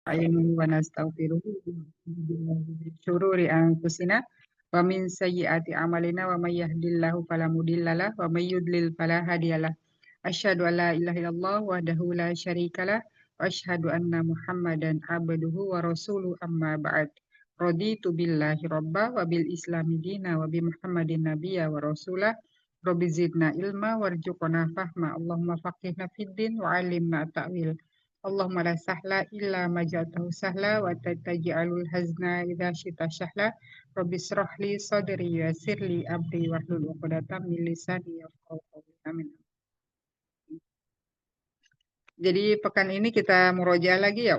نستعينه ونستغفره من شرور أنفسنا ومن سيئات أعمالنا ومن يهد الله فلا مضل له ومن يضلل فلا هادي له أشهد أن لا إله إلا الله وحده لا شريك له وأشهد أن محمدا عبده ورسوله أما بعد رضيت بالله ربا وبالإسلام دينا وبمحمد نبيا ورسولا رب زدنا علما وارزقنا فهما اللهم فقهنا في الدين وعلمنا التأويل Allahumma la sahla illa ma ja'altahu sahla wa taj'alul hazna idza syi'ta sahla. Rabbi shrah li sadri wa yassir li amri wahlul 'uqdatam min lisani yafqahu qawli. Amin. Jadi pekan ini kita murojaah lagi ya,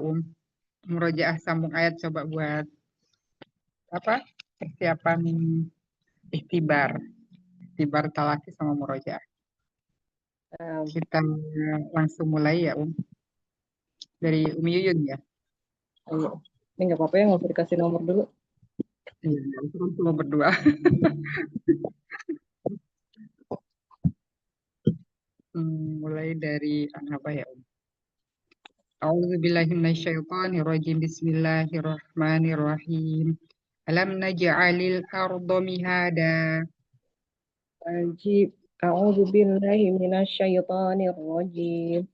Murojaah sambung ayat coba buat apa? Persiapan ikhtibar. Ikhtibar talaki sama murojaah. Kita langsung mulai ya, Dari Yuyun ya. Ayo. Ini nggak apa-apa ya, nggak usah dikasih nomor dulu. Iya, itu kan cuma berdua. Mulai dari apa ya, A'udzubillahi minasyaitonirrajim. Bismillahirrahmanirrahim. Alam naj'alil arda mihada. Ajib. A'udzu billahi minasyaitonir rajim.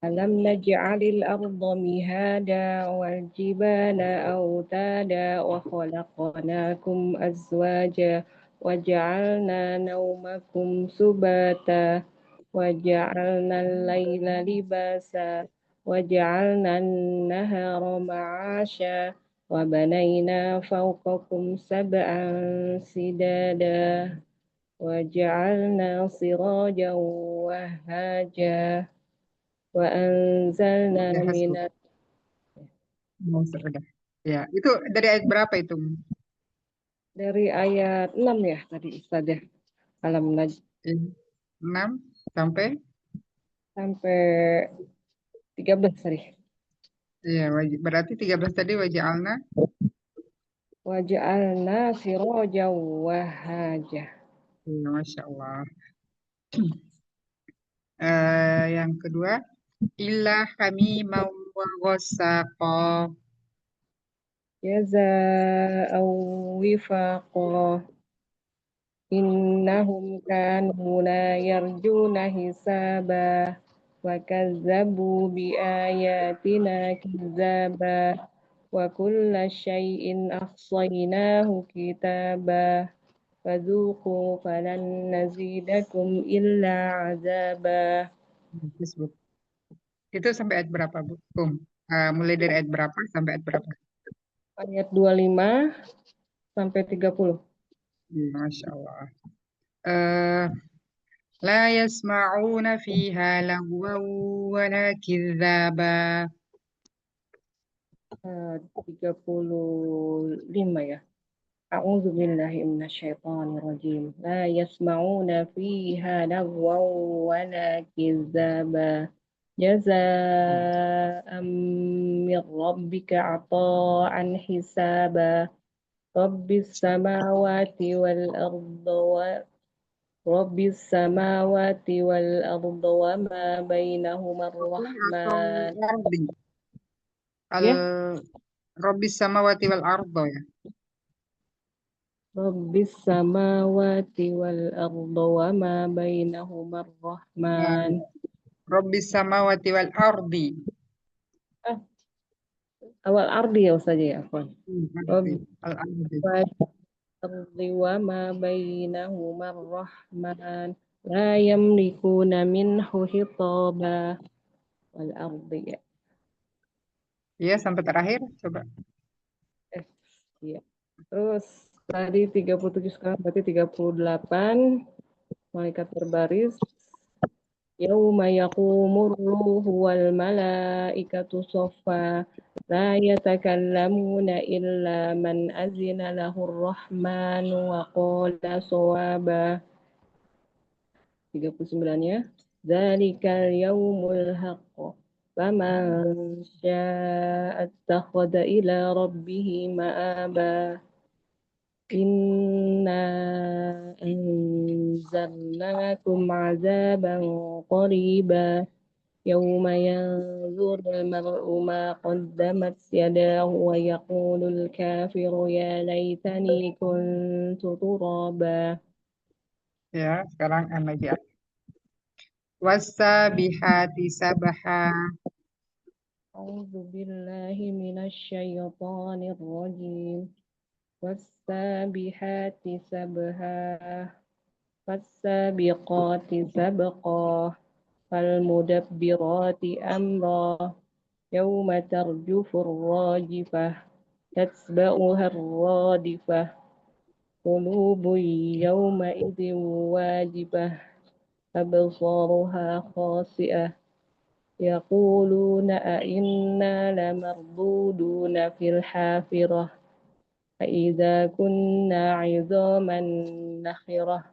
Alam naj'alil arda mihada wal jibala autada wa khalaqnakum azwaja wa ja'alna naumakum subata wa ja'alna al-laila libasa wa ja'alna an-nahara ma'asha wa banayna fawqakum sab'an sidada wa ja'alna sirajan wahaja wa anzalna Ya, hasbuk. minat. Sudah. Ya, itu dari ayat berapa itu? Dari ayat 6 ya tadi Ustaz ya. Alam naj 6 sampai sampai 13 tadi. ya, berarti 13 tadi waja'alna. Wa ja'alna sirajan wahaja. Ya, Masya Allah. Yang kedua, illa hamimau wa ghassaqa. Jaza'an wifaqa. Innahum kanu la yarjuna hisaba wa kazzabu bi ayatina kizzaba wa kulla syai'in ahsaynahu kitaba fadzuqu falan nazidakum illa azaba. Facebook. Itu sampai ayat berapa, Bu? Mulai dari ayat berapa sampai ayat berapa? Ayat 25 sampai 30. Masya Allah. La yasma'una fiha lagwan wala kidzaba. 35 ya. A'udzu billahi minasyaitonir rajim. La yasma'una fiha lagwan wala kidzaba. Jazaa'an min rabbika 'ata'an hisaba. Rabbis samawati wal arda wa Rabbis samawati wal arda wa ma bainahuma Atau ar-rahman. ardi. Ya, Rabbis samawati wal ardo ya. Rabbis samawati wal arda wa ma bainahuma ar-rahman. Rabbis samawati wal ardi. Ah, awal ardi ya Ustaz ya, afwan. Ardi. Rabbis Al-ardi. ardi wa ma bainahuma ar-rahman. La yamlikuna minhu hitaba wal ardi ya. Ya, sampai terakhir coba. Iya. Terus tadi 37 sekarang berarti 38 malaikat berbaris. Yauma yaqumur ruhu wal malaikatu saffa la yatakallamuna illa man azina lahur rahmanu wa qala sawaba. 39-nya. Dzalikal yaumul haqq. Faman syaa'a attakhadha ila rabbihi ma'aba. Inna anzarnakum azaban qariba يوم ينظر المرء ما قدمت يداه ويقول الكافر يا ليتني كنت ترابا. Ya, sekarang lagi. Wasabihati sabaha. أعوذ بالله من الشيطان الرجيم. والسابحات سبها فالسابقات سبقا فالمدبرات أمرا يوم ترجف الراجفة تتبعها الرادفة قلوب يومئذ واجفة أبصارها خاسئة يقولون أئنا لمردودون في الحافرة أإذا كنا عظاما نخرة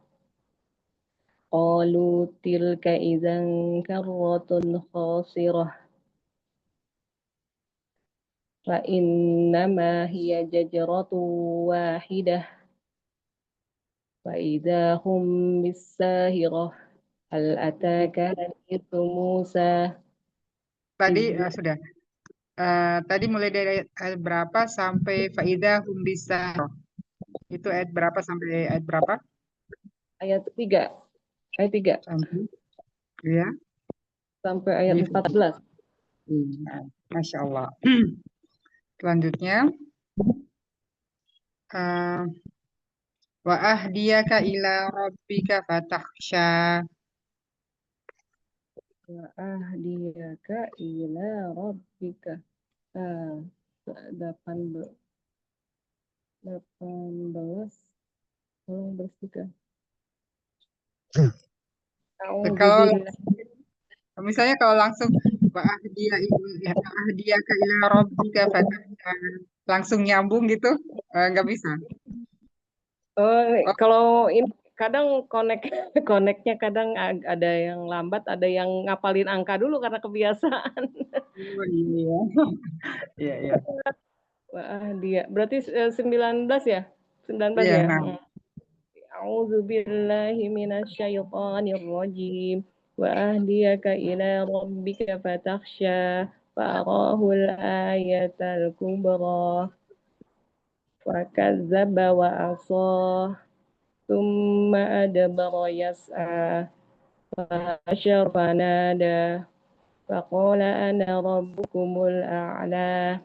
قالوا تلك إذا كرة خاسرة فإنما هي ججرة واحدة فإذا هم بالساهرة هل أتاك حديث موسى Tadi إذ sudah. Tadi mulai dari ayat berapa sampai faidah hum bisa. Itu ayat berapa sampai ayat berapa? ayat 3 ayat 3 Sampai ya sampai ayat di 14. Masya Allah. Selanjutnya eh, wa ahdiyaka ila rabbika fatakhsha. Wa ahdiyaka ila rabbika. Ah, 18 tolong bersihkan. Kalau A'udzubillah. misalnya kalau langsung wa ahdiyaka ila rabbika fatakhsha langsung nyambung gitu nggak bisa. Oh, Oh, kalau ini kadang koneknya kadang ada yang lambat, ada yang ngapalin angka dulu karena kebiasaan. iya. Iya, iya. Wah, dia berarti 19 ya? 19 Iya, ya? nah. A'udzu billahi minasyaitonir rajim. Wa ahdiyaka ila rabbika fatakhsha farahul ayatal kubra fakazzaba wa asa thumma adbara yas'a فحشر فنادى فقال أنا ربكم الأعلى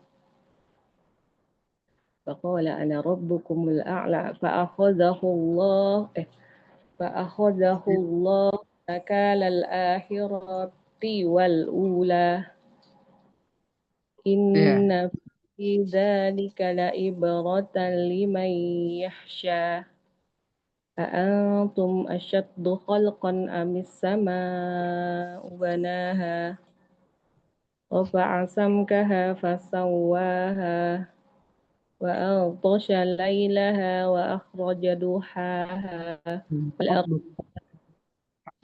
فأخذه الله نكال الآخرة والأولى Iya. إن في ذلك لعبرة لمن يخشى أأنتم أشد خلقا أم السماء بناها رفع سمكها فسواها وأغطش ليلها وأخرج ضحاها والأرض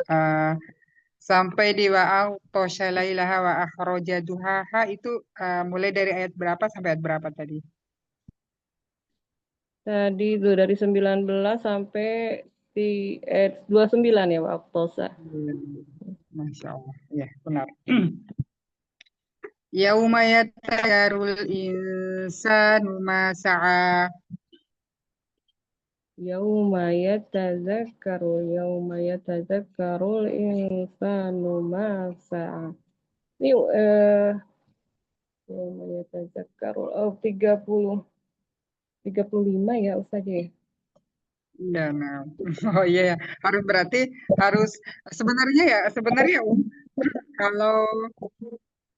Eh, sampai di wa'au syalailaha wa akhraja duhaha itu mulai dari ayat berapa sampai ayat berapa tadi? tadi itu dari 19 sampai di 29 ya Waktosa. Masya Allah. Ya, benar. Yauma yatakarul insanu ma sa'a. Yauma yatazakkarul insanu ma sa'a. Ini yauma yatazakkarul 35 ya Ustaz ya. Ya, nah. Oh iya, ya. Harus berarti harus sebenarnya kalau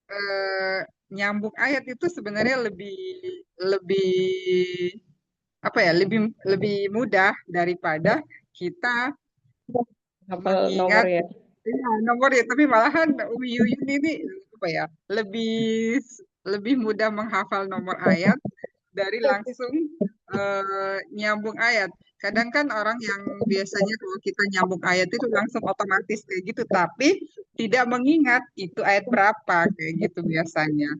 eh, nyambung ayat itu sebenarnya lebih lebih apa ya lebih lebih mudah daripada kita Hafal nomor mengingat ya. ya, nomor ya, tapi malahan Umi Yuyun ini apa ya lebih lebih mudah menghafal nomor ayat dari langsung nyambung ayat. Kadang kan orang yang biasanya kalau kita nyambung ayat itu langsung otomatis kayak gitu, tapi tidak mengingat itu ayat berapa kayak gitu biasanya.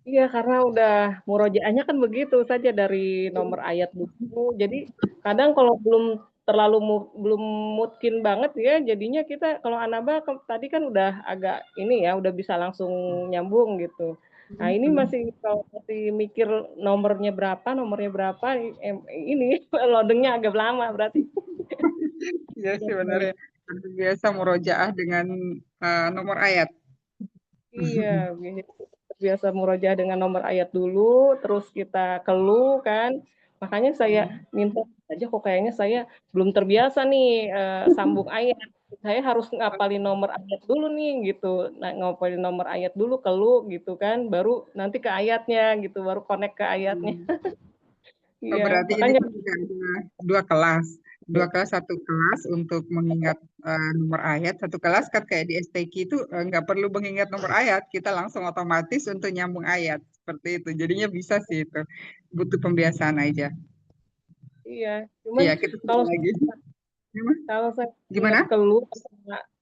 Iya, karena udah murojaahnya kan begitu saja dari nomor ayat dulu. Jadi kadang kalau belum terlalu belum mungkin banget ya, jadinya kita kalau Anaba tadi kan udah agak ini ya, udah bisa langsung nyambung gitu. Nah ini masih kalau masih mikir nomornya berapa, ini loadingnya agak lama berarti. Iya sih benar ya. Biasa murojaah dengan nomor ayat. Iya, biasa murojaah dengan nomor ayat dulu, terus kita keluh kan. Makanya saya minta aja kok kayaknya saya belum terbiasa nih sambung ayat. Saya harus ngapalin nomor ayat dulu nih gitu. Nah, ngapalin nomor ayat dulu keluh gitu kan, baru nanti ke ayatnya gitu, baru connect ke ayatnya. Oh, Iya, berarti ini makanya kan juga ada dua kelas. Dua kelas, satu kelas untuk mengingat nomor ayat. Satu kelas kan kayak di STQ itu nggak perlu mengingat nomor ayat. Kita langsung otomatis untuk nyambung ayat. Seperti itu. Jadinya bisa sih itu. Butuh pembiasaan aja. iya, cuman Iya, kita coba kalau lagi. Gimana? Kalau saya Gimana? ingat keluh,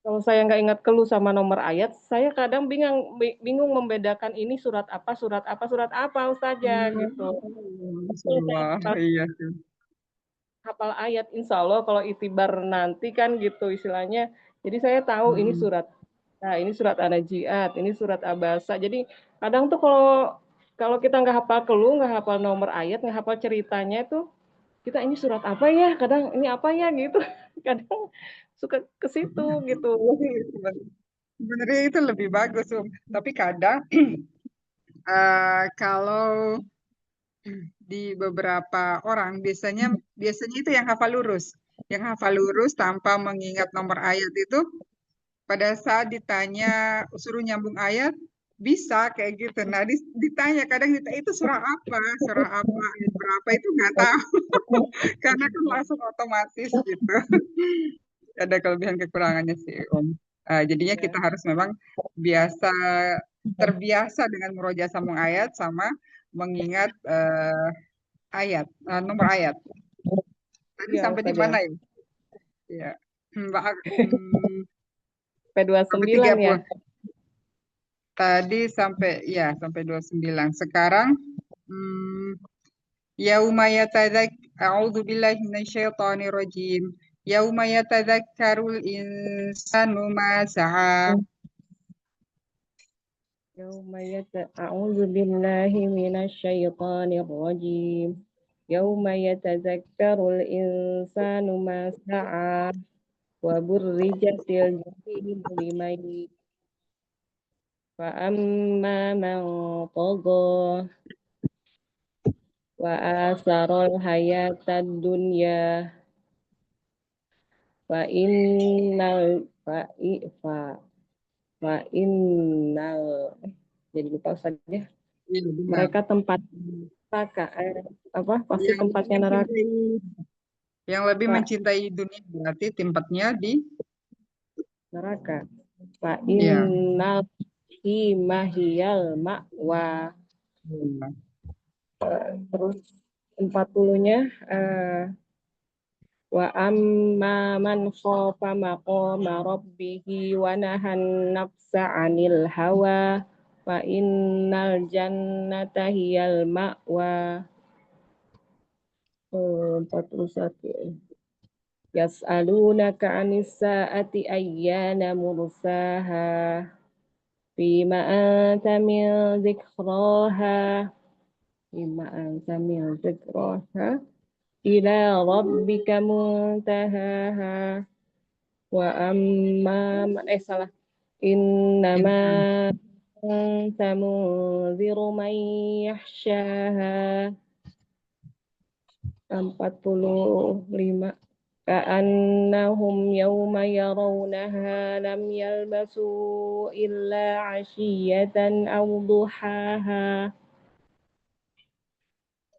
kalau saya nggak ingat keluh sama nomor ayat, saya kadang bingung membedakan ini surat apa Ustazah gitu. Masya Kalau saya Allah. hafal, Iya sih. hafal ayat, insya Allah kalau itibar nanti kan gitu istilahnya. Jadi saya tahu ini Hmm. surat, nah ini surat An-Najiat, ini surat Abasa. Jadi kadang tuh kalau kalau kita nggak hafal keluh, nggak hafal nomor ayat, nggak hafal ceritanya itu kita ini surat apa ya, kadang ini apa ya gitu, kadang suka ke situ gitu. Sebenarnya itu lebih bagus, Tapi kadang kalau di beberapa orang biasanya biasanya itu yang hafal lurus. Yang hafal lurus tanpa mengingat nomor ayat itu pada saat ditanya suruh nyambung ayat bisa kayak gitu. Nah, ditanya kadang itu surah apa? Surah apa? Ayat berapa itu nggak tahu karena kan langsung otomatis gitu. Ada kelebihan kekurangannya sih, Om. Jadinya Ya, kita harus memang terbiasa dengan murojaah sambung ayat sama mengingat ayat, nomor ayat. Tadi iya sampai di Ustazah. mana ya? Ya. Mbak, hmm, sampai P29 ya. 30. Tadi sampai 29. Sekarang hmm, yauma yatadzak a'udzu billahi minasyaitonir rajim. Yauma yatadzakkarul insanu ma sa'a. A'udzu billahi minasyaitonir rajim. Yauma yatadzakkarul insanu ma sa'a wa burrijatil jahim liman fa amma man tagha wa asaral hayatad dunya fa innal fa i- fa fa innal jadi lupa saja Iya, benar. mereka tempat neraka apa pasti Yang lebih tempatnya neraka mencintai yang lebih mencintai dunia berarti tempatnya di neraka fa ya. innal himahiyal ma'wa terus 40-nya wa amma man khafa maqama rabbihi wa nahan nafsa 'anil hawa fa innal jannata hiyal ma'wa 41 yas'alunaka 'anis sa'ati ayyana mursaha fima anta min dzikraha fima anta min dzikraha ila rabbika muntahaha wa amma salah innama Insan. anta munziru man yahsyaha 45 ka'annahum yawma yarawnaha lam yalbasu illa 'ashiyatan aw duhaha.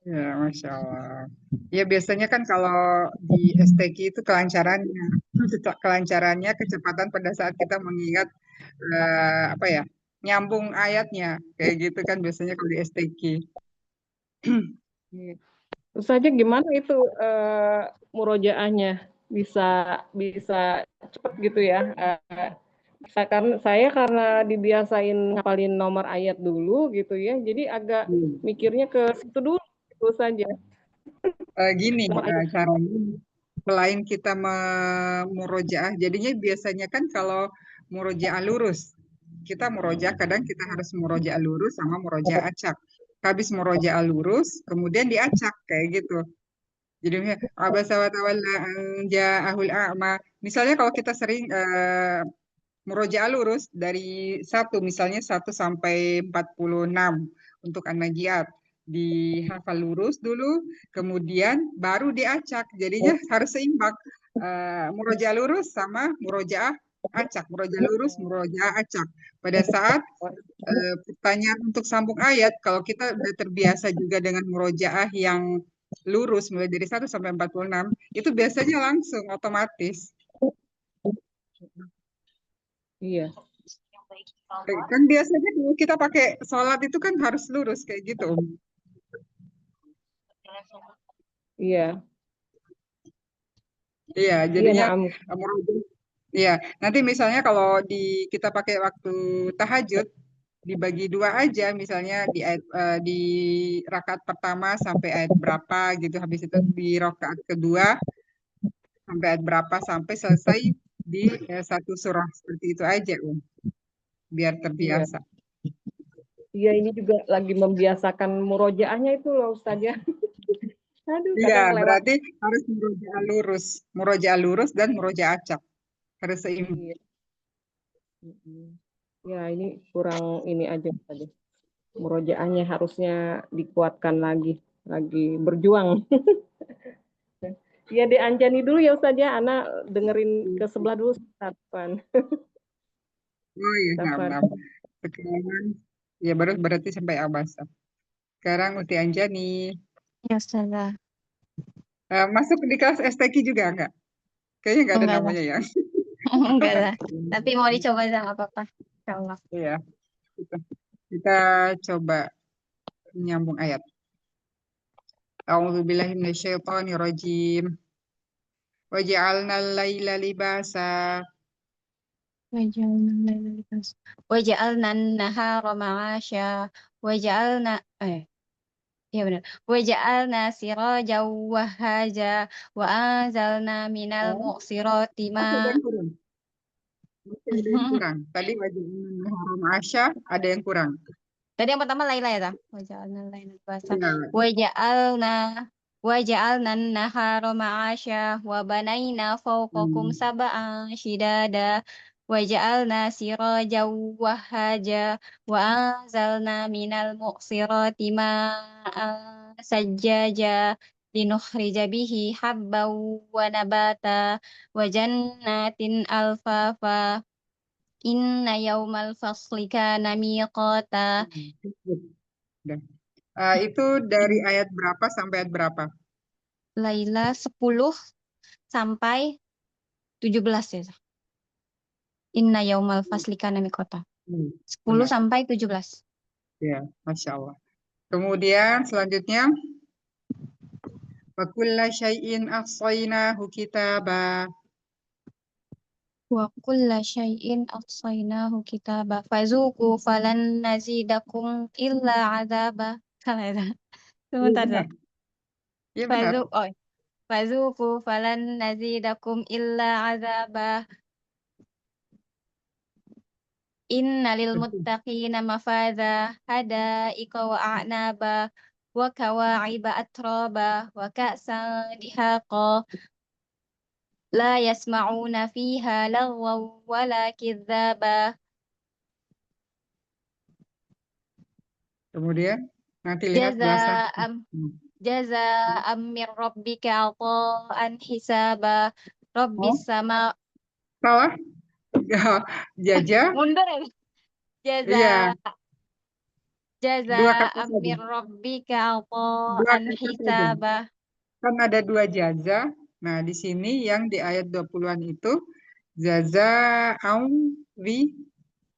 Ya, Masya Allah. Ya, biasanya kan kalau di STQ itu kelancarannya, kelancarannya kecepatan pada saat kita mengingat apa ya, nyambung ayatnya, kayak gitu kan biasanya kalau di STQ. Terus saja gimana itu murojaahnya bisa bisa cepet gitu ya? Karena dibiasain ngapalin nomor ayat dulu gitu ya, jadi agak mikirnya ke situ dulu gitu saja. Gini Nomor ayat. caranya. selain kita murojaah, jadinya biasanya kan kalau murojaah lurus, kita murojaah kadang kita harus murojaah lurus sama murojaah acak. Habis murojaah lurus, kemudian diacak kayak gitu. Jadinya abasa wa tawalla an ja'ahul a'ma. Misalnya kalau kita sering murojaah lurus dari satu, misalnya 1 sampai 46 untuk an-najiat. Dihafal lurus dulu, kemudian baru diacak. Jadinya harus seimbang. Murojaah lurus sama murojaah acak. Murojaah lurus, murojaah acak. Pada saat pertanyaan untuk sambung ayat, kalau kita udah terbiasa juga dengan murojaah yang lurus, mulai dari 1 sampai 46, itu biasanya langsung otomatis. Iya. Kan biasanya kalau kita pakai sholat itu kan harus lurus kayak gitu. Iya. Iya, Iya, jadinya naam. iya. Nanti misalnya kalau kita pakai waktu tahajud dibagi dua aja, misalnya di rakaat pertama sampai ayat berapa gitu, habis itu di rakaat kedua sampai ayat berapa sampai selesai di satu surah seperti itu aja, biar Iya. terbiasa. Iya, ini juga lagi membiasakan murojaahnya itu loh Ustaz ya. Aduh, Iya, kadang kelewat. berarti harus murojaah lurus dan murojaah acak harus seimbang. Iya. Ya, ini kurang ini aja tadi. Murojaahnya harusnya dikuatkan lagi berjuang. Ya, dianjani dulu ya Ustaz ya. Ana dengerin ke sebelah dulu Safan. Oh iya, Safan. nah. Sekarang, ya baru berarti sampai abasa. Sekarang Uti Anjani. Ya, Ustazah. Masuk di kelas STQ juga enggak? Kayaknya enggak ada Enggak lah. namanya ya. Enggak lah. Tapi mau dicoba enggak apa-apa. Insyaallah. Iya, kita coba nyambung ayat. A'udzubillahi minasyaitonirrajim. Waja'alna al-laila libasa. Waja'alna an-nahara ma'asya. Waja'alna ya benar. Waja'alna sirajan wahaja wa anzalna minal muqsirati Masih ada yang kurang. Masih ada yang kurang. Tadi waja'alna an-nahara ma'asya, ada yang kurang. Tadi yang pertama laila ya, Ta? Waja'alna laila libasa. Iya. Waja'alna an-nahara ma'asya wa banayna fawqakum sab'an shidada waja'alna sirajan wahaja wa anzalna minal muqsirati ma'an sajjaja linukhrija bihi habban wa nabata wa jannatin alfafa inna yawmal fasli kana miqata. Udah. Itu dari ayat berapa sampai ayat berapa? Laila 10 sampai 17 ya. Inna yaumal fasli kana miqata. 10 Benar. sampai 17. Ya, Masya Allah. Kemudian selanjutnya, wa kulla syai'in ahsaynahu kitaba. Wa kulla syai'in ahsaynahu kitaba. Fazuku falan nazidakum illa azaba. Salah ya. Iya Sebentar ya. benar. Iya benar. Fazuku falan nazidakum illa azaba. Inna lil muttaqina mafadha hada'iqa wa a'naba wa kawa'iba atraba wa ka'san dihaqa la yasma'una fiha lagwan wala kidzaba. Kemudian nanti lihat belasan. Jaza'am min rabbika ata'an hisaba. Rabbis sama Salah? Jaja? mundur ya. Iya, dua kata Jaza'am saja. min rabbika Dua ata'an kata saja. hisaba. Kan ada dua jaza. Nah, di sini yang di ayat 20-an itu jaza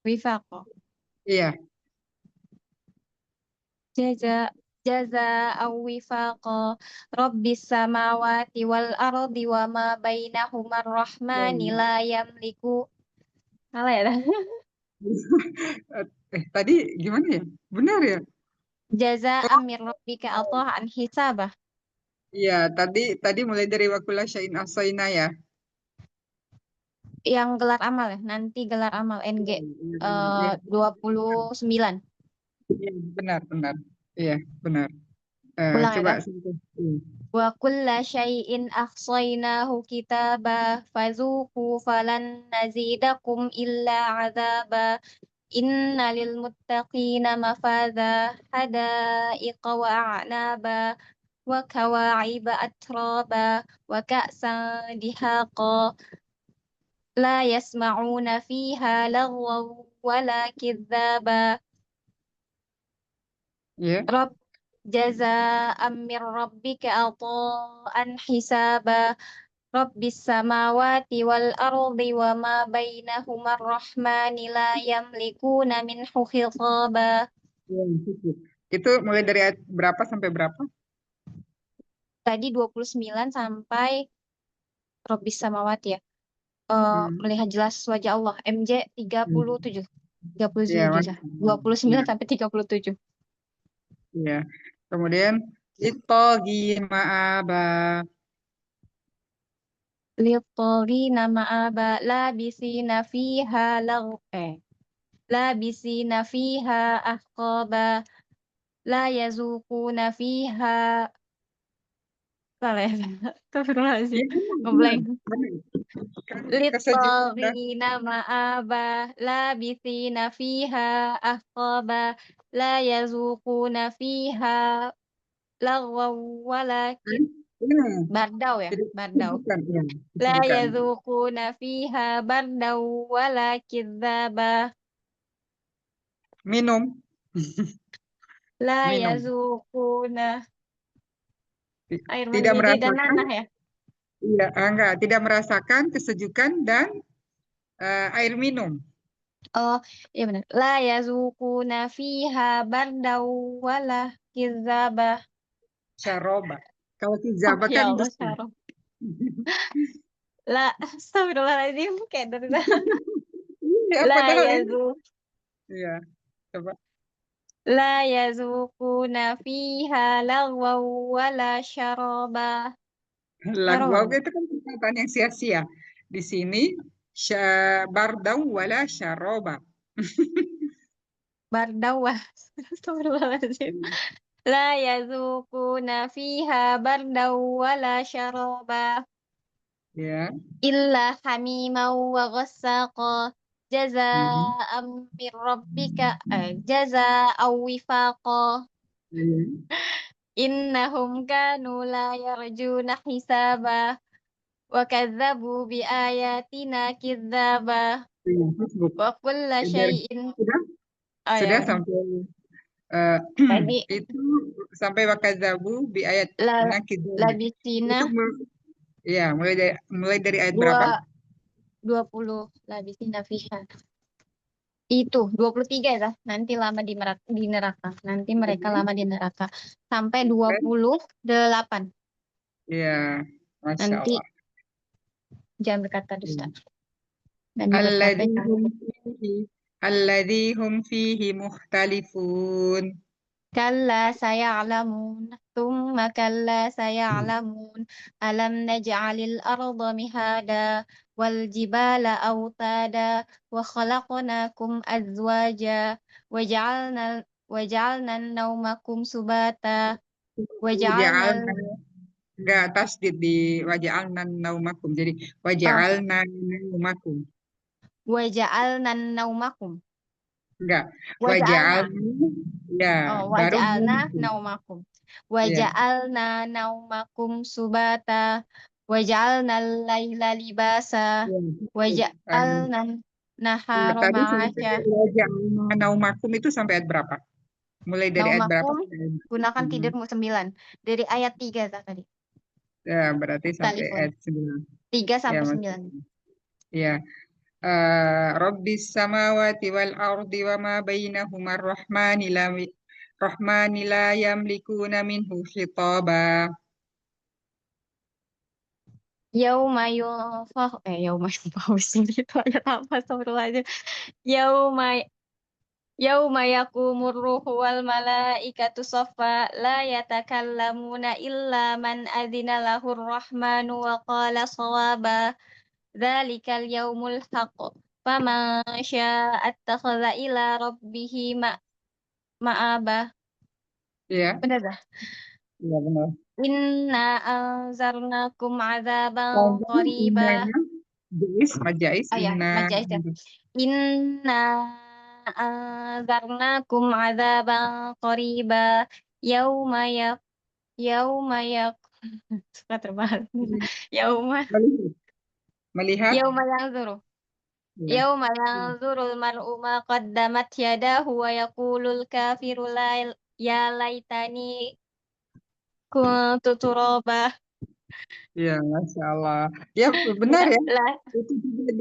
Wifaqa. Iya. Jaza'an wifaqa Rabbis samawati wal ardi wa ma bainahumar rahmani la yamliku. Salah ya? Tadi gimana ya? Benar ya? Jaza'an min rabbika ata'an hisabah. Iya, tadi mulai dari wakula syai'in ahsayna ya. Yang gelar amal ya, nanti gelar amal NG Iya, iya, 29. iya, benar, benar. Iya, benar. Ulang ya, Coba Kak. sentuh. Iya. Wa kulla syai'in ahsaynahu kitaba fazuqu falan nazidakum illa azaba inna lil muttaqina mafaza hadaiqa wa a'naba wa kawa'iba atraba wa ka'san dihaqa la yasma'una fiha lagwaw wala kidzaba Iya. Rabb jazaa'an min rabbika ata'an hisaba Rabbis samawati wal ardi wa ma bainahuma rahmani la yamlikuna minhu khitaba. Iya, cukup. Itu mulai dari ayat berapa sampai berapa? Tadi 29 sampai Rabbis samawati ya. Hmm. Melihat jelas wajah Allah. MJ 37. Iya, 37. Mas. Iya, 29 sampai 37. iya. Kemudian itu ma'aba. Littagina ma'aba labisina fiha labisina fiha ahqaba la yazuquna fiha salah ya. Astagfirullahaladzim. Iya, benar, benar, Ngeblank. benar. Kan kesejukan dah. Littagina ma'aba labisina fiha ahqaba la yazuquna fiha lagwaw wala Kan? Iya, bardau ya, jadi bardau. kesibukan, ya, La kesibukan. yazuquna fiha bardau wala kidzaba. Minum, La minum. yazuquna air Tidak mendidih dan merasakan, nanah ya. iya, enggak, tidak merasakan kesejukan dan air minum. Oh, iya benar. La yazuquna fiha bardau wala kidzaba. Syaroba. Kalau Oh kizaba ya kan Allah, dusta. Syarah. La, astagfirullahaladzim, kayak dari Iya, La padahal ini. yazu, Iya, coba. la yazuquna fiha lagwaw wala syaraba. Lagu Syaraba. itu kan perkataan yang sia-sia. Di sini bardau wala syaroba. Bardawah. Astagfirullahaladzim. La yazuquna fiha bardaw wala syaraba. Ya. Illa hamimau wa ghassaqa Mhm. jazaa'an min rabbika jazaa'aw wifaqa Iya. innahum kanu la yarjuna hisaba wa kadzabu bi ayatina kidzaba Iya, Facebook. wa kulla Dari syai'in sudah oh ya sudah benar sampai eh, tadi itu sampai wakadzabu bi ayat la nakidzabu. labisina Itu ya mulai dari ayat berapa? dua 20 labisina fiha itu 23 ya nanti lama di neraka nanti mereka lama di neraka sampai 28 Iya, Masya nanti Allah. jangan berkata dusta Iya. dan berkata Alladzi jangan hum fihi alladzi hum fihi mukhtalifun. kalla saya'lamun thumma kalla saya'lamun alam naj'alil arda mihada wal jibala autada wa khalaqnakum azwaja waja'alna waja'alna naumakum subata waja'alna Waja'alna enggak tasdid di waja'alna naumakum. Jadi oh waja'alna naumakum. waja'alna naumakum Enggak. waja'alna Waja'alna ya oh baru waja'alna naumakum. naumakum Iya. waja'alna naumakum subata waja'alna laila libasa Iya. waja'alna Ya, nahara tadi sampai ma'asya waja'alna naumakum itu sampai ayat berapa? Mulai dari ayat berapa? naumakum gunakan tidurmu 9 dari ayat 3 tadi Ya, berarti sampai sekalipun ayat 9. 3 Ya, sampai Mas. 9 Ya. Rabbis samawati wal ardi wa ma bainahuma rahmani la yamlikuna minhu khitaba. yauma yunfah suri itu ayat apa astagfirullahaladzim yauma Yauma yaqumur ruhu wal malaikatu saffa la yatakallamuna illa man adzina lahur rahmanu wa qala shawaba. Dzalikal yaumul haqq. Faman syaa'a attakhadha ila rabbihi ma'aba. Ya, Benar dah. iya benar. Inna anzarnakum adzaban Panjang qariba. innanya, majais, Oh ya, inna. majais ya. Inna anzarnakum adzaban qariba. Yauma ya yauma ya suka terbalik. Yauma Melihat, melihat, yauma yanzuru. ya. Yauma yanzurul mar'u ma qaddamat yadahu wa yaqulul kafiru ya laitani kuntu turaba. Ya, Masya Allah. Ya, benar ya. Lah, Itu juga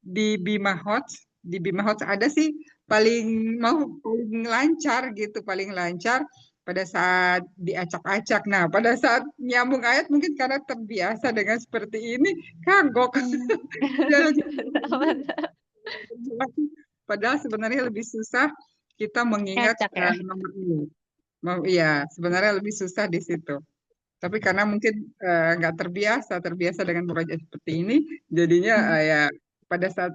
di Bima Hots. Di Bima Hots ada sih paling paling lancar gitu, paling lancar pada saat diacak-acak. Nah, pada saat nyambung ayat mungkin karena terbiasa dengan seperti ini, kagok. Dia lagi padahal sebenarnya lebih susah kita mengingat ngacak ya. nomor ini. Iya, sebenarnya lebih susah di situ. Tapi karena mungkin nggak terbiasa dengan murojaah seperti ini, jadinya ya pada saat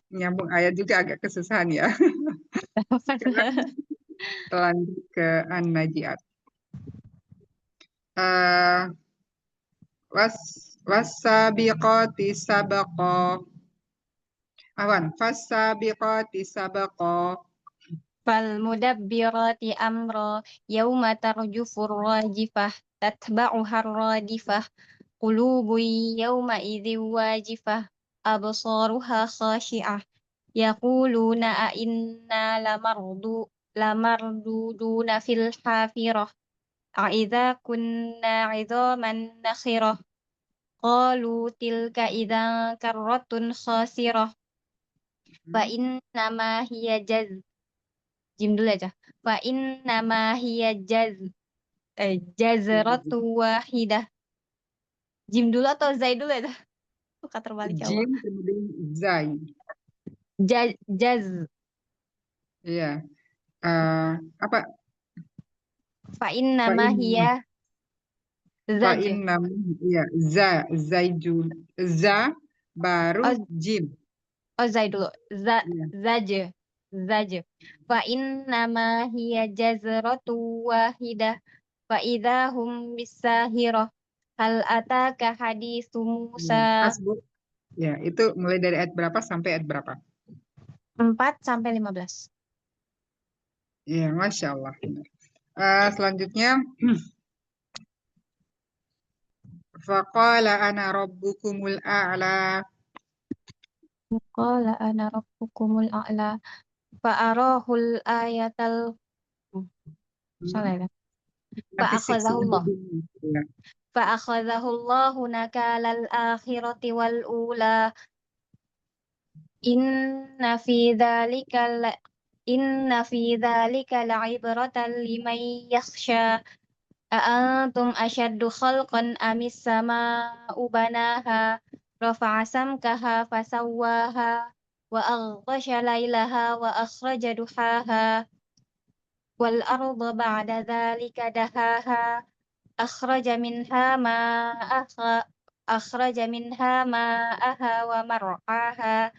nyambung ayat juga agak kesusahan ya. Sekarang lanjut ke An-Najiat. Eh, was wasabiqati sabaqa. Awan, fasabiqati sabaqa. Fal mudabbirati amro yauma tarjufur rajifah tatba'uhar radifah qulubun yauma idzin wajifah absaruha khashi'ah yaquluna a inna lamarduduna fil hafirah a idza kunna 'idhaman nakhirah qalu tilka idzan karratun khasirah fa inna ma hiya jim dulu aja. Fa inna ma hiya jazratu wahidah. Jim dulu atau zai dulu aja? Suka terbalik ya Allah. Jim kemudian Zai. Jaz. Iya. Eh, apa? Fa inna ma Fa'in hiya zaj. Fa'innam, ya, zaijul, za baru Oh, jim. zai dulu. Ya. Zaj. Zaj. Fa inna ma hiya jazratu wahidah. Fa idahum bisahirah. Hal ataka hadithu Musa. Hasbuk. Ya, itu mulai dari ayat berapa sampai ayat berapa? 4 sampai 15. Ya, Masya Allah. Selanjutnya, faqala ana rabbukumul a'la. Qala ana rabbukumul a'la. Fa'arahul ayatal salah ya. Nanti Fa'akhadhahullah. ya. Fa'akhadhahullahu nakalal akhirati wal ula. Inna fi dzalika la Inna fi dzalika la'ibratan liman yakhsha. A'antum ashaddu khalqan amis sama'u banaha. Rafa'a samkaha fasawwaha. Wa aghtasha laylaha wa akhraja duhaha. Wal arda ba'da dzalika dahaha akhraja minha ma'aha akhraja minha ma'aha wa mar'aha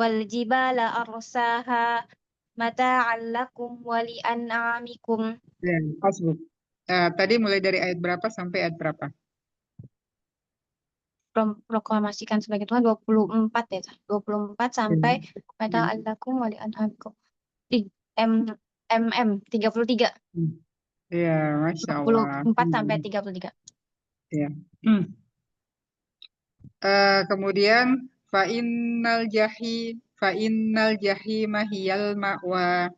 wal jibala arsaha mata'an lakum wa li'an'amikum. Ya, hasbuk. Tadi mulai dari ayat berapa sampai ayat berapa? Proklamasikan sebagai Tuhan 24 ya. 24 sampai Ya. mata'an lakum wa li'an'amikum. M MM 33. Ya, Masya Allah. 24 sampai 33. Ya. Kemudian fa innal jahima hiyal ma'wa.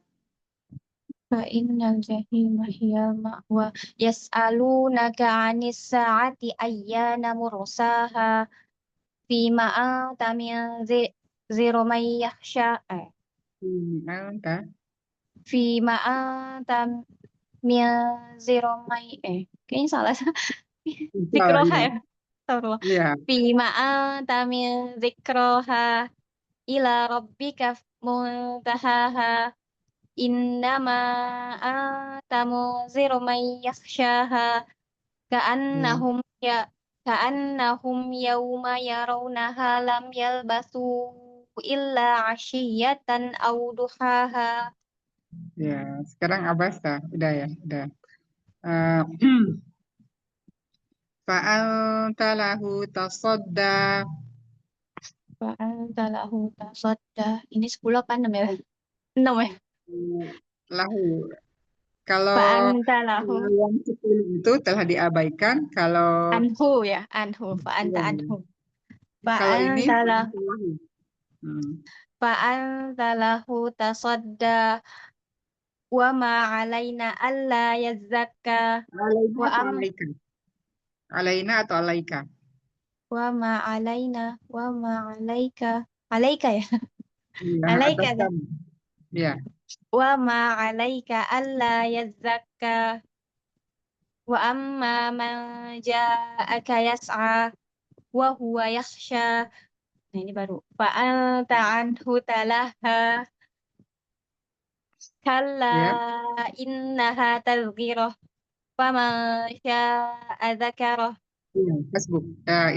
Innal jahima hiyal ma'wa yas'alunaka 'anis sa'ati ayyana mursaha fima anta min ziro may yakhsha Anta. fima anta min ziro may kayaknya salah Salah zikroha ya. ya. Astagfirullah. Iya. Fima anta min zikroha ila rabbika muntahaha innama anta munziru man yakhshaha ka'annahum yawma yarawnaha lam yalbasu illa 'ashiyatan aw duhaha. Ya, sekarang Abasta, udah ya, udah. Eh, Fa'anta lahu tasadda. Fa'anta lahu tasadda. Ini 10 apa 6 ya? 6 ya? Lahu. Kalau Fa'anta lahu yang 10 itu telah diabaikan. Kalau anhu ya, anhu. Fa'anta ya, anhu. kalau ini Fa'anta lahu fa'anta lahu. Hmm. fa'anta lahu tasadda wa ma 'alaina alla yazzakka Alaina wa atau am alaika? Alaina atau alaika? wa ma 'alaina wa ma 'alaika. 'Alaika ya? Ya, atas 'Alaika ya. kamu. Ya. Wa ma 'alaika alla yazzakka wa amma man ja'aka yas'a wa huwa yakhsha. Nah, ini baru. Fa'anta anhu talaha kalla Ya. innaha tadhkirah faman sya'a dzakarah. Iya, Facebook.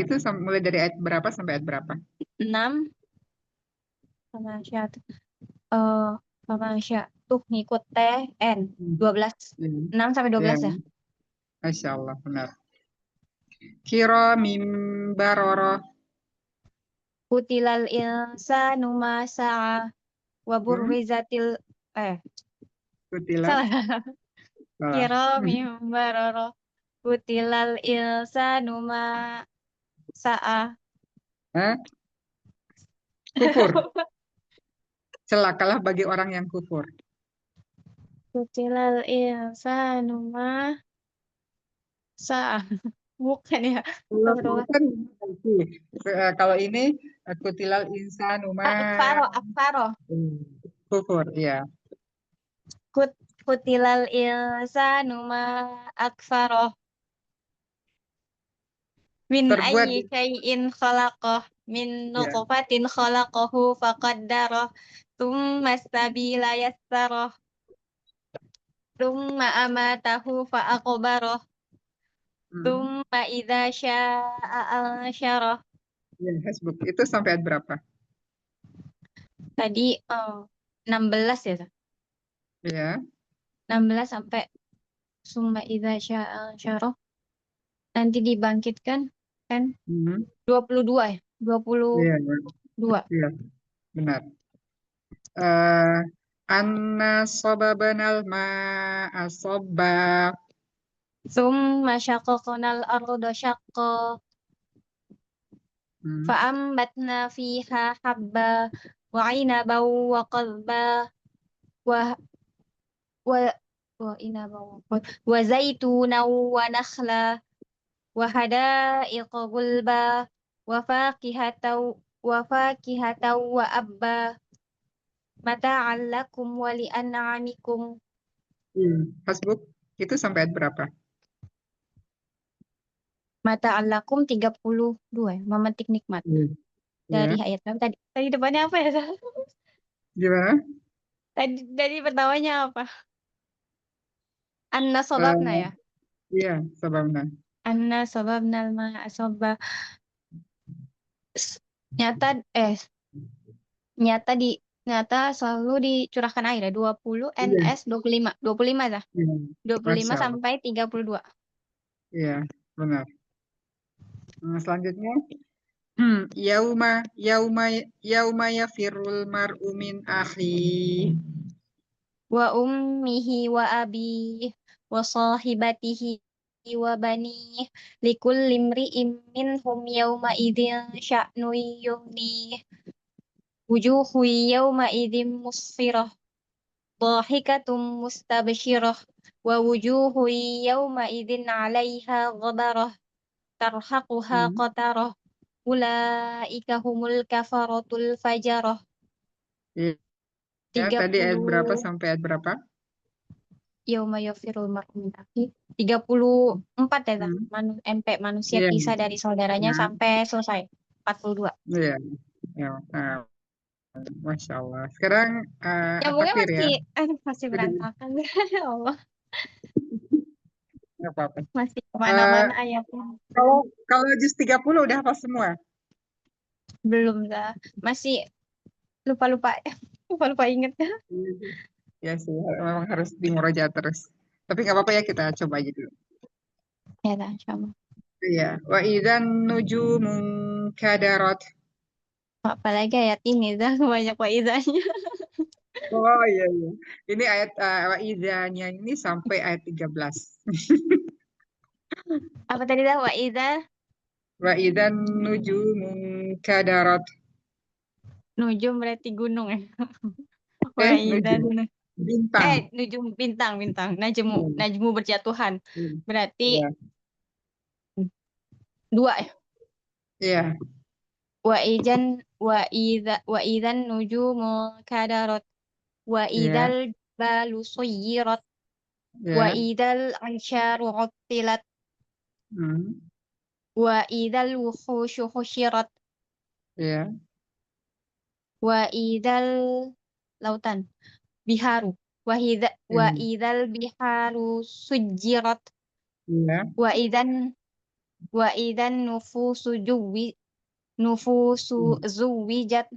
Itu mulai dari ayat berapa sampai ayat berapa? 6 faman sya'a eh faman sya'a tuh ngikut TN 12. Ya. 6 sampai 12 ya. Masya Allah, benar. Kiramin baroroh. Kutilal insanu ma sa'a wa burrizatil Kutilat. salah. Salah. Kiramin bararah. Kutilal insanu ma sa'a. Hah? Kufur. Celakalah bagi orang yang kufur. Kutilal insanu ma sa'a. Bukan ya. Astagfirullah. Kalau ini kutilal insanu ma Akfaro. kufur, ya. Kutilal insanu ma akfaro. Min Terbuat. ayyi syai'in khalaqah. Min Ya. nutfatin khalaqahu faqaddarah. Tsumma sabila yassarah. Tsumma amatahu fa'aqbarah. Tsumma idza sya'a ansyarah. Ya, Facebook. Itu sampai ayat berapa? Tadi 16 ya. Ya. 16 sampai tsumma idza sya'a ansyarah. Nanti dibangkitkan kan 22 ya. 22. Iya, benar. Anna sobabanal ma'a sobba. Tsumma syaqaqnal arda syaqqa. Fa'ambatna fiha habba wa 'inaban wa qadba wa zaitunan wa nakhla wa hada'iqa gulba wa fakihatan wa abba mata'an lakum wa li'an'amikum. Facebook itu sampai ayat berapa? Mata'an lakum 32 ya, memetik nikmat. Dari ayat berapa tadi? Tadi depannya apa ya? Gimana? Tadi pertamanya apa? Anna sobabna ya? Iya, sobabna. Anna sobabna al-ma'a sobba. Nyata selalu dicurahkan air ya. 20 NS 25. 25 ya? 25 sampai 32. Iya, benar. Selanjutnya yauma yafirul mar'u min akhi Wa ummihi wa abihi wa sahibatihi wa banihi likulli imri'in minhum yawma idzin sya'nu yughnih. Wujuhu yawma idzin musfirah dhahikatum mustabshirah wa wujuhu yawma idzin 'alaiha ghabarah tarhaquha qatarah ulaika humul kafaratul fajarah. Ya, tadi ayat berapa 30 sampai ayat berapa? Yauma yafirul mar'u min akhi. 34 ya, MP manusia Iya. pisah dari saudaranya sampai selesai. 42. Iya. Ya. Masya Allah. Sekarang apa Nyambungnya Fir ya? masih berantakan. Ya Allah, Nggak apa-apa. masih Eh, kemana-mana ayatnya. kalau kalau juz 30 udah hafal semua. Belum dah. Masih lupa-lupa. Lupa-lupa inget. Ya sih, memang harus dimurojaah terus. Tapi nggak apa-apa ya, kita coba aja dulu. Ya dah, insyaallah. Iya. Wa idzan nujumu kadarat. Apalagi ayat ini dah banyak waidahnya. Oh iya iya. Ini ayat wa idzanya ini sampai ayat 13. Apa tadi dah waidah Wa idzan nujumu kadarat. nujum berarti gunung ya. Nujum. Waidah Bintang. nujum bintang. Najmu Hmm. najmu berjatuhan. Hmm. Berarti Iya. dua ya. Iya. Wa idzan nujumu kadarat. Wa Iya. idzal balu suyirat. Wa Iya. idzal ansyaru uttilat. Hmm. Wa idzal wuhusyu husyirat. Iya. Wa idzal lautan biharu. Wa Iya. idzal biharu sujirat. Iya. Wa idzan wa idzan nufusu Hmm. zuwijat.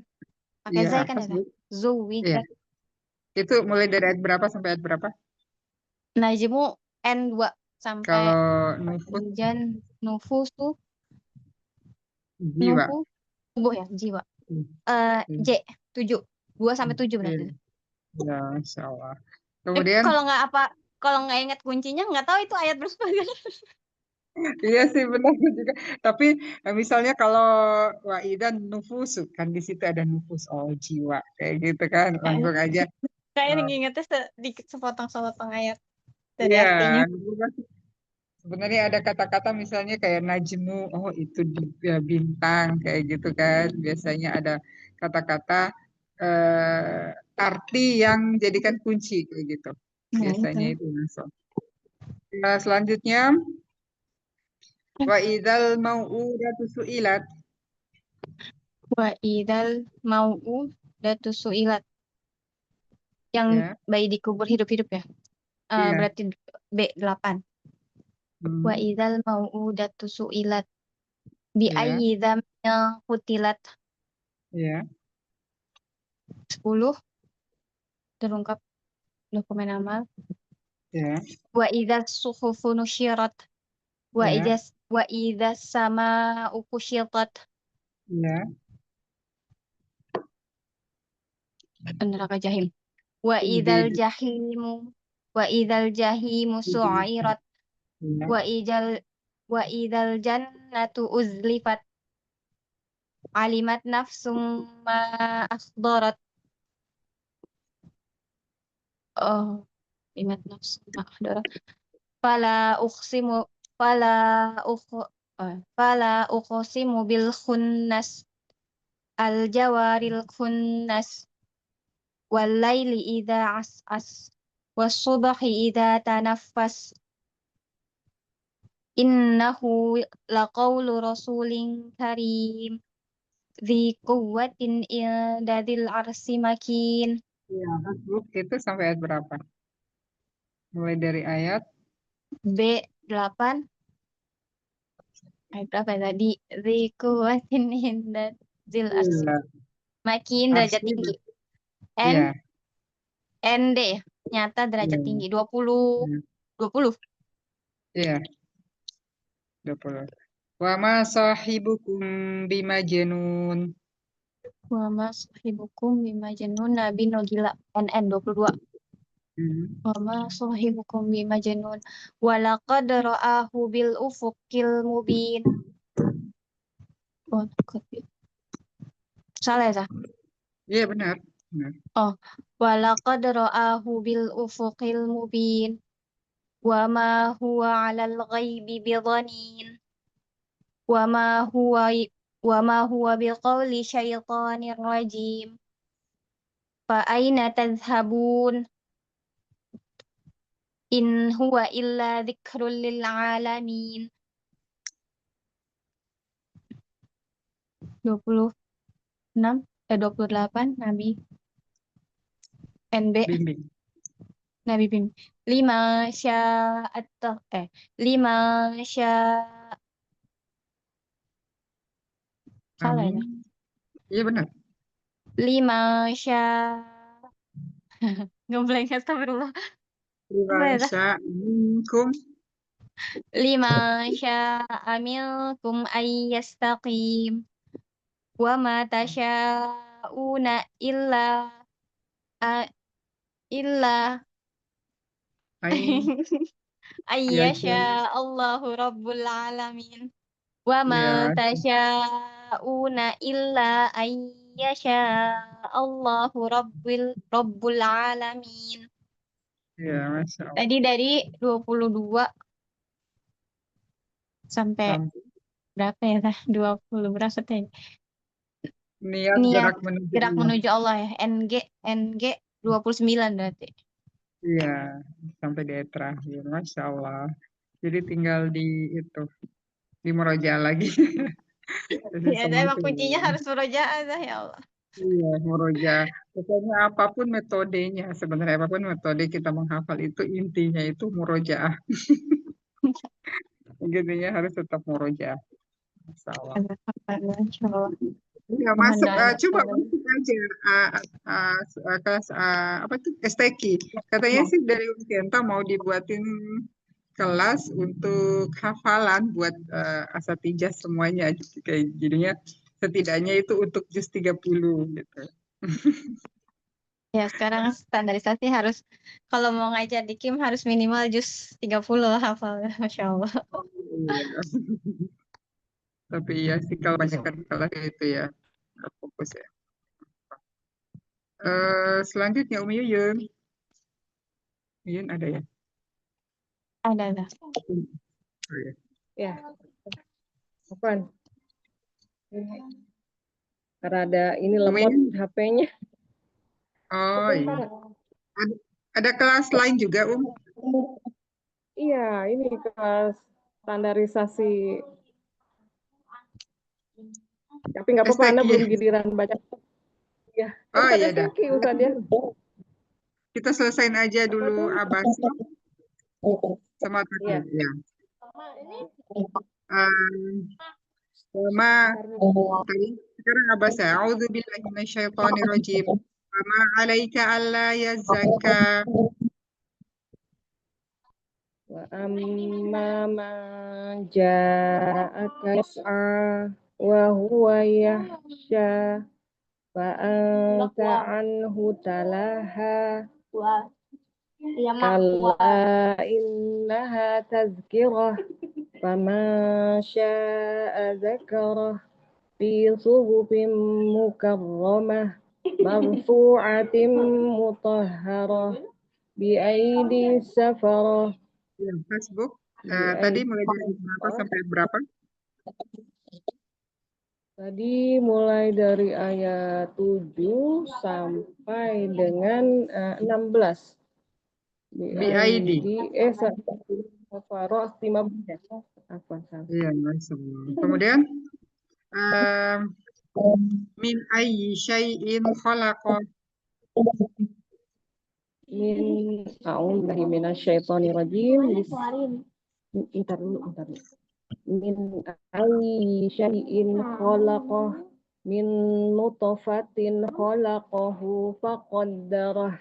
Pakai Iya. zai kan Apa ya? sih? Iya. Zuwijat. Itu mulai dari ayat berapa sampai ayat berapa? Najmu N2 sampai Kalau nufus hujan nufusu jiwa. nufu tubuh ya jiwa. Hmm. J 7 2 sampai 7 berarti. Iya. Ya, Insya Allah. Eh, Kemudian, kalau nggak apa kalau nggak ingat kuncinya nggak tahu itu ayat berapa. iya sih benar juga. Tapi misalnya kalau waidan nufusu, kan di situ ada nufus, oh jiwa, kayak gitu kan. Langsung aja. Kayaknya eh, ngingetnya sedikit sepotong-sepotong ayat dari iya, artinya. sebenarnya ada kata-kata misalnya kayak najmu, oh itu bintang, kayak gitu kan. Biasanya ada kata-kata arti yang jadikan kunci, kayak gitu. Nah, Biasanya itu. itu langsung. Nah, selanjutnya, wa idzal mau'udatu su'ilat. Wa idal mau'udatu su'ilat. Yang Ya, bayi dikubur hidup-hidup ya. iya. Berarti B8. Wa Hmm, idal mau'udatu su'ilat. Bi iya, ayyi dzambin qutilat. iya, 10 terungkap dokumen amal. iya, Wa idzas suhufu nusyirat. Wa iya, idzas wa idzas sama'u kusyitat. iya, Neraka jahim. Wa idzal di, jahimu wa idzal jahimu su'irat. iya, Wa idzal wa idzal jannatu uzlifat. Alimat nafsum ma akhdarat. Oh, alimat nafsum ma akhdarat. Fala uqsimu fala uq fala uqsimu bil khunnas al jawaril khunnas wal laili idza as'as was subhi idza tanaffas innahu laqawlu rasulin karim dzi quwwatin inda dzil arsi makin. iya. Hasbuk itu sampai ayat berapa? Mulai dari ayat B8 ayat berapa ya tadi? Dzi quwwatin inda dzil arsi iya, makin derajat arsy, tinggi. N iya, ND nyata iya, derajat tinggi 20 iya, 20. iya, 20. Wa ma sahibukum bimajnun. Wa mas sahibukum bimajnun Nabi Nogila NN 22. Hmm, Wa ma sahibukum bimajnun wa laqad ra'ahu bil ufuqil mubin. Oh, salah ya? Sah? iya benar. Benar. Oh, wa laqad ra'ahu bil ufuqil mubin wa ma huwa 'alal ghaibi bidhanin wa ma huwa biqauli syaitanir rajim. Fa aina tadhhabun in huwa illa dzikrul lil alamin. 26. 28 Nabi NB Bimbing. Nabi Bim. 5 syaat eh 5 syaat salah ya. Amin. Iya benar. 5 syaat ngeblank astagfirullah. Apa ya? Riwayat minkum. 5 sya'a minkum ayyastaqim wa ma tasya'una a- illa Ain. Ya, ayyasha Allahu rabbul alamin wa ma ya, tasya'una illa ayyasha Allahu rabbul alamin. ya, Masya Allah. Tadi dari 22 sampai Sampai berapa ya? 20 berapa tadi? niat Niat gerak menuju gerak Allah. menuju Allah ya. NG 29 berarti. Iya, sampai di ayat terakhir. Masya Allah. Jadi tinggal di itu, di murojaah lagi. Jadi Ya, semua emang itu. kuncinya harus murojaah dah ya Allah. Iya, murojaah. Pokoknya apapun metodenya, sebenarnya apapun metode kita menghafal itu intinya itu murojaah. Intinya harus tetap murojaah. Masya Allah. Masya Allah. Ya, Mohon masuk, doanya. coba masuk aja kelas apa tuh STQ. Katanya sih dari Unkenta mau dibuatin kelas untuk hafalan buat asatijah semuanya gitu. Kayak jadinya setidaknya itu untuk juz 30 gitu. Ya, sekarang standarisasi harus kalau mau ngajar di Kim harus minimal juz 30 hafal. Masya Allah. Iya. Tapi ya sih kalau banyak kan kelas itu ya nggak fokus ya. Selanjutnya Umi Yuyun. Yuyun ada ya? Ada. Oh, iya. Ya, Afwan. Karena ada ini lemot Umi? HP-nya. Oh iya. Sebentar. Ada kelas lain juga, Iya, ini kelas standarisasi. Tapi nggak apa-apa, Anda belum STQ. giliran baca. Ya, Oh bukan iya dah. STQ, Ustaz ya. Kita selesain aja Apa dulu tuh? Abaso sama tadi Iya. ya. Sama tadi sekarang Abasa. A'udzubillahi minasyaitonirrajim. Wa ma 'alaika alla yazakka. Wa amma man ja'aka yas'a wa huwa yahsha fa anta anhu talaha kalla innaha tazkirah faman sya'a zakarah fi suhufin mukarramah marfu'atin mutahharah bi aidi safarah Ya, Facebook. bi Tadi aidi mulai dari berapa sampai berapa? Tadi mulai dari ayat 7 sampai dengan 16. BID. Safarah 15 ya. Apa salah? Iya, Masya Allah. Kemudian eh, min ayyi syai'in khalaqa. Min a'udzubillahi minasyaitonir rajim. Bentar dulu. Min ayyi syai'in khalaqah min nutfatin khalaqahu faqaddarah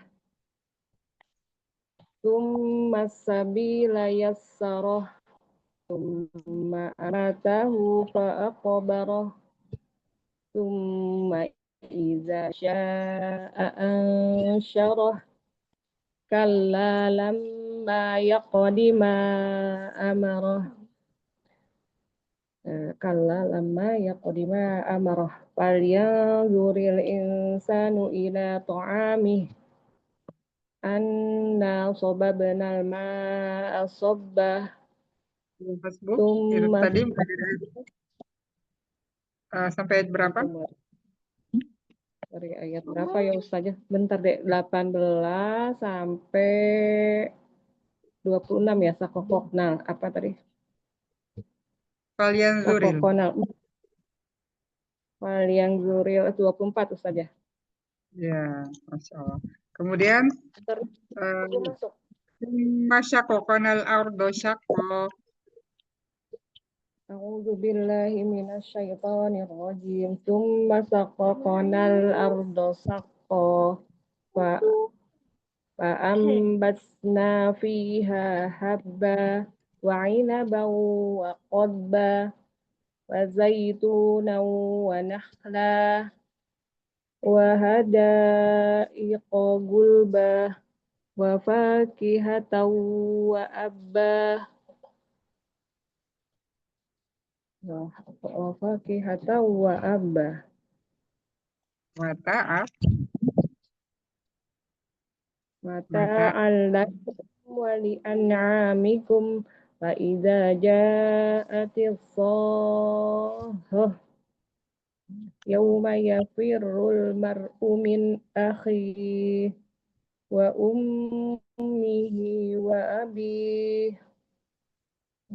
tsumma sabila yassarah tsumma amatahu faqabarah tsumma idza sya'a ansyarah kalla lamma yaqdi ma amarah kalla lamma yaqdi ma amarah falyanzuril insanu ila ta'amih anna sababnal ma'a sabbah Facebook. Itu tsumma tadi mulai dari sampai ayat berapa? dari ayat berapa ya Ustazah? Bentar deh, 18 sampai 26 ya sakokok. Nah, apa tadi? Kalian zuril. Sakokonal. Wal yang zuril 24 Ustaz ya. Ya, Masya Allah. Kemudian Terus belum masuk. masyakokonal ardo syakko. A'udzu billahi minasyaitonir rajim. Tsumma saqaqnal arda saqqa. Fa فأنبتنا فيها حبا وعنبا وقضبا وزيتونا ونخلا وحدائق غلبا وفاكهة وأبا وفاكهة وأبا Mata'a. متاعا لكم ولأنعامكم فإذا جاءت الصاخة يوم يفر المرء من أخيه وأمه وأبيه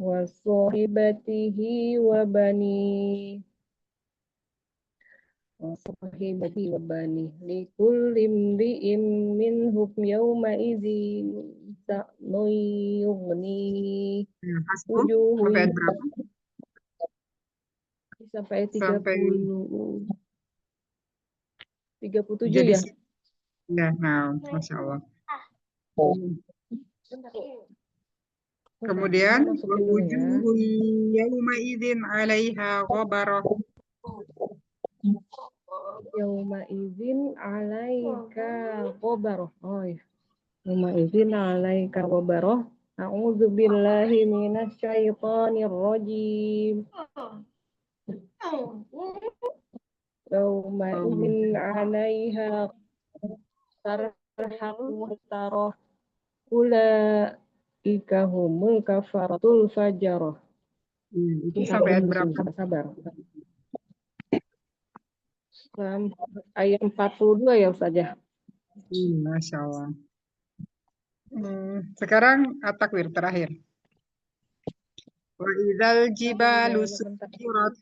وصاحبته وبنيه لكل امرئ منهم يومئذ شأن يغنيه Ya, hasbuk. wujuh Sampai ayat berapa? sampai Sampai 37 jadi ya. ya, nah, Masya Allah. Kemudian masukin dulu ya. wujuhun yauma idzin 'alaiha ghabarah. Yauma izin alaika qobaroh. Oh ya. Yauma izin alaika qobaroh. A'udzu billahi minasyaitonir rajim. Yauma izin alaiha tarhaqu tarah. Ulaika humul kafaratul fajarah. Itu sampai ayat berapa? Sabar. Ayat 42 ya Ustaz ya. Masya Allah. Sekarang at-takwir terakhir. Wa idzal jibalu suyirat.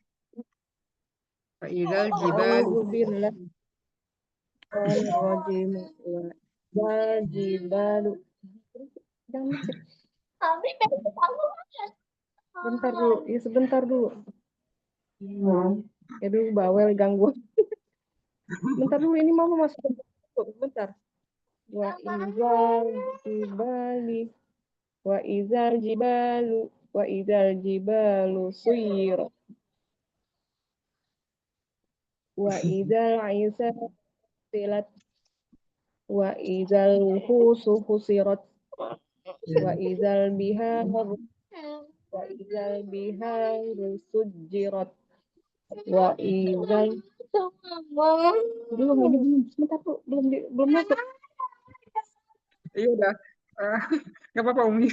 Wa idzal jibalu A'udzu billahi minasy rajim. Wal jibalu. Jangan musik. Bentar dulu, ya sebentar dulu. Aduh, bawel ganggu. Bentar dulu, ini mama masuk. Bentar. Wa izal jibali. Wa izal jibalu. Wa izal jibalu suyirat. Wa izal isa tilat. Wa izal husu husirat. Wa izal bihar. Wa izal bihar sujirat. Wa izal belum sebentar tuh belum masuk. Iya udah. Nggak apa-apa Umi.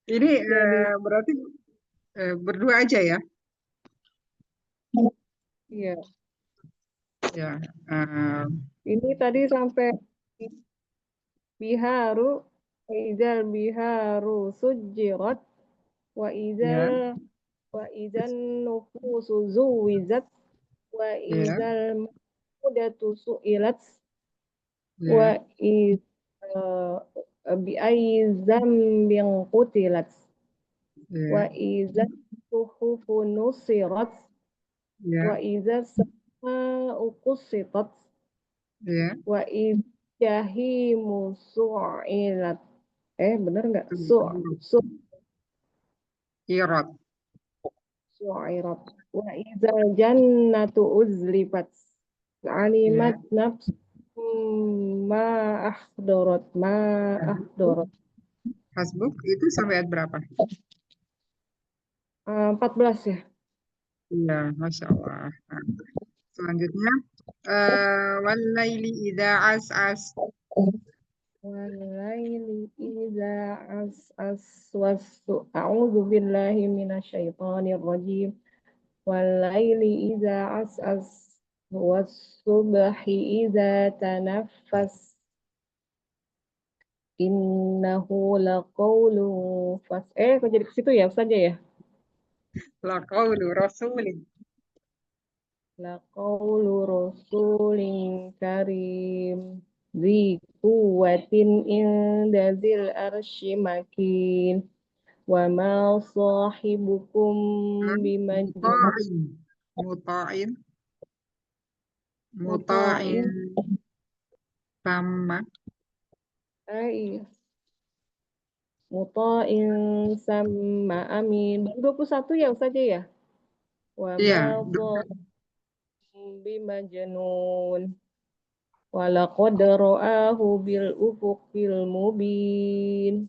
Ini berarti berdua aja ya? Iya. Ya. Ini tadi sampai biharu izal biharu sujirat wa izal nufusu zuwizat wa izal mudatu su'ilat wa bi ayyi dzambin qutilat wa izal suhufu nusirat wa izal sama'u qusitat wa jahimu su'ilat. Bener nggak? Su'irat. Su'irat. Wa idzal jannatu uzlifat. Alimat nafs ma ahdarat. Hasbuk itu sampai ayat berapa? 14 ya. Iya, Masya Allah. Selanjutnya, walaili idza as'as. Walaili idza as'as wasu. A'udzu billahi minasyaitonir rajim. Walaili idza as'as was-subhi idza tanaffas. Innahu laqaulu fas. Kok jadi ke situ ya Ustaz ya? Laqaulu rasulin. Laqaulu rasulin karim zi quwwatin inda dzil arsy makin wa ma sahibukum bimajnun Muta'in. Muta'in. Muta'in. muta'in. Sama. Iya. Muta'in sama amin. 21 ya saja ya. Wa ma Iya. sahibukum bimajnun. Walaqad ra'ahu bil ufuqil mubin.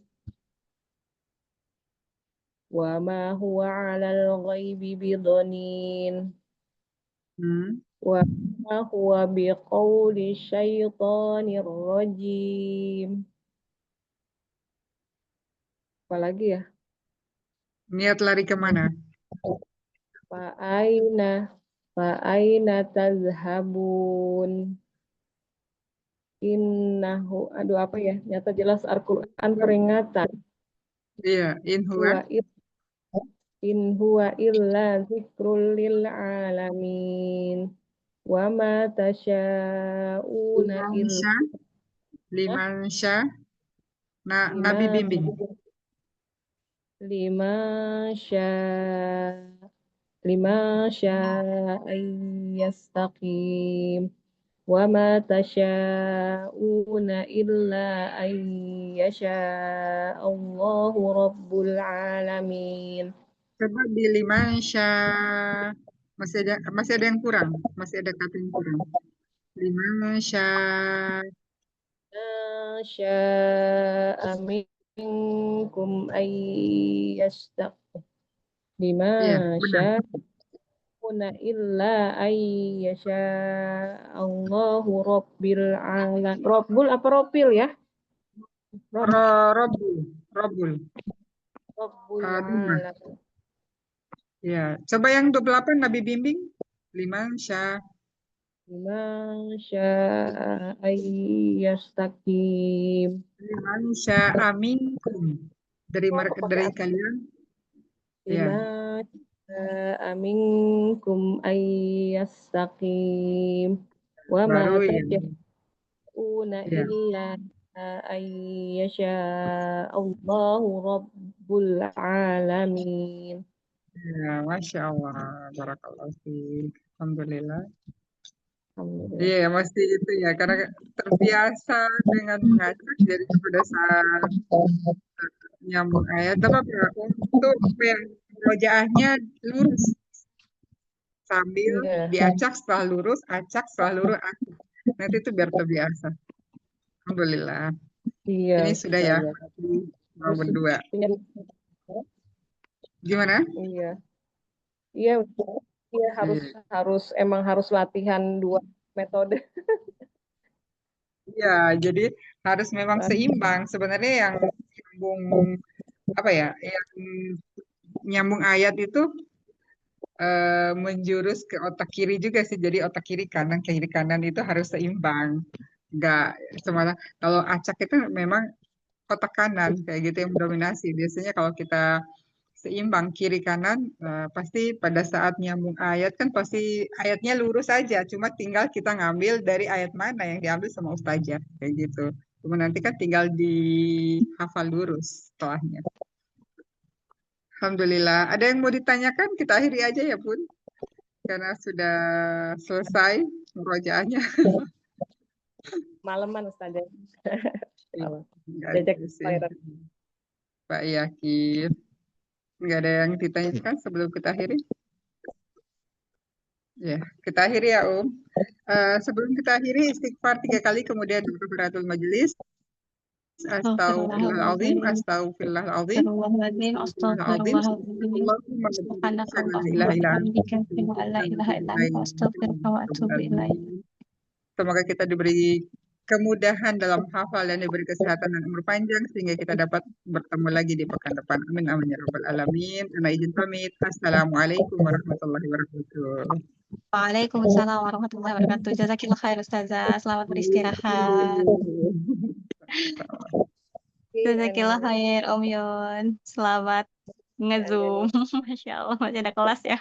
Wa ma huwa 'alal ghaibi bidhanin. Wa ma huwa biqauli syaitonir rajim. Apalagi ya? Niat lari kemana? Fa'aina tazhabun. Innahu, aduh apa ya? Nyata jelas Al-Quran peringatan. Iya. In huwa illa zikrul lil alamin. Wa ma tasya'una illa Liman syah. Nabi bimbing. lima yastaqim wa ma tasya'una illa an yasha Allahu rabbul alamin. Coba di liman syah. Masih ada yang kurang. Masih ada kata yang kurang. Liman syah. Sya'a minkum ay yastaqim lima Iya, benar. sya'una illa ay yasha Allahu rabbil alamin. Rabbul apa Robbil ya? Robul. Robul. Rabbul Duma. alamin. Ya, coba yang 28 Nabi bimbing. Liman syah. Lima sya'a ay yastaqim. Liman syah aminkum. Dari kalian. Ya, Lima sya'a minkum ay yastaqim. Wa ma baru ya. una Ya. illa ay yasha Allahu rabbul alamin. Ya, Masya Allah. Barakallahu fiik. Alhamdulillah. Alhamdulillah. Iya, masih itu ya. Karena terbiasa dengan mengacak. Jadi pada saat nyambung ayat. Tapi untuk yang rojaahnya lurus. Sambil Iya, diacak setelah lurus, acak setelah lurus, acak. Nanti itu biar terbiasa. Alhamdulillah. iya, Ini sudah ya. Ustazah. Mau berdua. Gimana? Iya, iya, Ustazah. Iya harus latihan dua metode. Iya, jadi harus memang seimbang. Sebenarnya yang nyambung apa ya? Yang nyambung ayat itu menjurus ke otak kiri juga sih. Jadi otak kiri kanan itu harus seimbang. Enggak semata. Kalau acak itu memang otak kanan kayak gitu yang mendominasi. Biasanya kalau kita seimbang kiri kanan pasti pada saat nyambung ayat kan pasti ayatnya lurus aja. Cuma tinggal kita ngambil dari ayat mana yang diambil sama ustazah kayak gitu. Cuma nanti kan tinggal dihafal lurus setelahnya. Alhamdulillah. Ada yang mau ditanyakan? Kita akhiri aja ya, Bun. Karena sudah selesai murojaahnya. Malaman Ustazah. Nggak Jajak ada sih. viral. Pak Yakin. Nggak ada yang ditanyakan sebelum kita akhiri? Ya, kita akhiri ya, sebelum kita akhiri, istighfar 3 kali, kemudian kafaratul majelis. Astagfirullahaladzim, astagfirullahaladzim, Astagfirullahaladzim, astagfirullahaladzim. Allahumma Subhanakallahumma wa bihamdika, asyhadu an la ilaha illa anta, astaghfiruka wa atubu ilaik. Semoga kita diberi kemudahan dalam hafal dan diberi kesehatan dan umur panjang sehingga kita dapat bertemu lagi di pekan depan. Amin amin ya rabbal alamin. Ana izin pamit. Assalamualaikum warahmatullahi wabarakatuh. Waalaikumsalam warahmatullahi wabarakatuh. Jazakillah khair Ustazah. Selamat beristirahat. Jazakillah khair Om Yon. Selamat nge-zoom. Masya Allah, masih ada kelas ya.